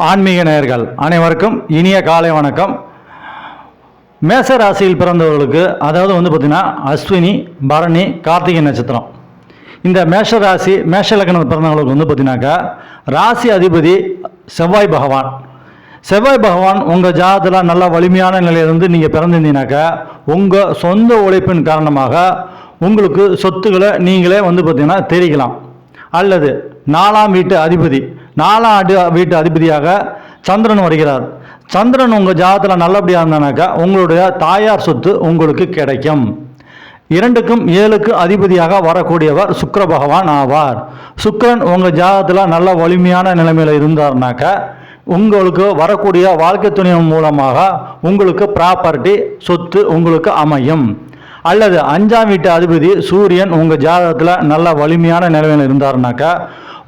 ஆன்மீக நேயர்கள் அனைவருக்கும் இனிய காலை வணக்கம். மேச ராசியில் பிறந்தவர்களுக்கு, அதாவது பார்த்திங்கன்னா அஸ்வினி, பரணி, கார்த்திகை நட்சத்திரம், இந்த மேஷ ராசி மேஷ லக்னத்தில் பிறந்தவங்களுக்கு பார்த்திங்கனாக்கா ராசி அதிபதி செவ்வாய் பகவான். செவ்வாய் பகவான் உங்கள் ஜாதகத்தில் நல்ல வலிமையான நிலையிலிருந்து நீங்கள் பிறந்திருந்தீங்கனாக்கா உங்கள் சொந்த உழைப்பின் காரணமாக உங்களுக்கு சொத்துக்களை நீங்களே பார்த்திங்கன்னா தெரிவிக்கலாம். அல்லது 4ஆம் வீட்டு அதிபதி, 4ஆம் வீட்டு அதிபதியாக சந்திரன் வருகிறார். சந்திரன் உங்கள் ஜாதகத்தில் நல்லபடியாக இருந்தானாக்கா உங்களுடைய தாயார் சொத்து உங்களுக்கு கிடைக்கும். 2க்கும் 7க்கு அதிபதியாக வரக்கூடியவர் சுக்கிர பகவான் ஆவார். சுக்கிரன் உங்கள் ஜாதகத்தில் நல்ல வலிமையான நிலைமையில் இருந்தார்னாக்கா உங்களுக்கு வரக்கூடிய வாழ்க்கை துணை மூலமாக உங்களுக்கு ப்ராப்பர்ட்டி சொத்து உங்களுக்கு அமையும். அல்லது 5ஆம் வீட்டு அதிபதி சூரியன் உங்கள் ஜாதகத்தில் நல்ல வலிமையான நிலைமையில் இருந்தார்னாக்கா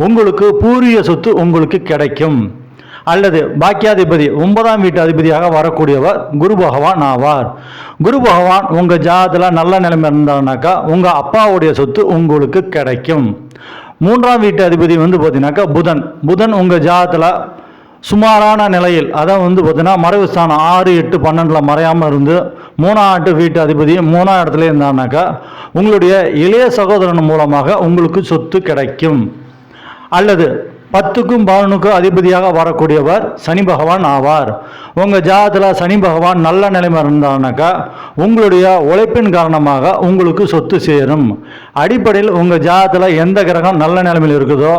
உங்களுக்கு பூர்வீக சொத்து உங்களுக்கு கிடைக்கும். அல்லது பாக்கியாதிபதி 9ஆம் வீட்டு அதிபதியாக வரக்கூடியவர் குரு பகவான் ஆவார். குரு பகவான் உங்கள் ஜாதகத்தில் நல்ல நிலைமை இருந்தார்னாக்கா உங்கள் அப்பாவுடைய சொத்து உங்களுக்கு கிடைக்கும். 3ஆம் வீட்டு அதிபதி பார்த்தீங்கன்னாக்கா புதன். புதன் உங்கள் ஜாதகத்தில் சுமாரான நிலையில், அதான் பார்த்தீங்கன்னா மறைவு ஸ்தானம் 6, 8, 12 மறையாமல் இருந்து 3ஆம் வீட்டு அதிபதி 3ஆம் இடத்துல இருந்தாருனாக்கா உங்களுடைய இளைய சகோதரன் மூலமாக உங்களுக்கு சொத்து கிடைக்கும். அல்லது 10க்கும் 11க்கும் அதிபதியாக வரக்கூடியவர் சனி பகவான் ஆவார். உங்கள் ஜாதகத்தில் சனி பகவான் நல்ல நிலைமை இருந்தாருனாக்கா உங்களுடைய உழைப்பின் காரணமாக உங்களுக்கு சொத்து சேரும். அடிப்படையில் உங்கள் ஜாதகத்தில் எந்த கிரகம் நல்ல நிலைமையில் இருக்குதோ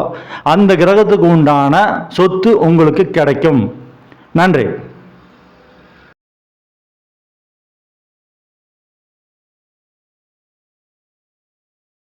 அந்த கிரகத்துக்கு உண்டான சொத்து உங்களுக்கு கிடைக்கும். நன்றி.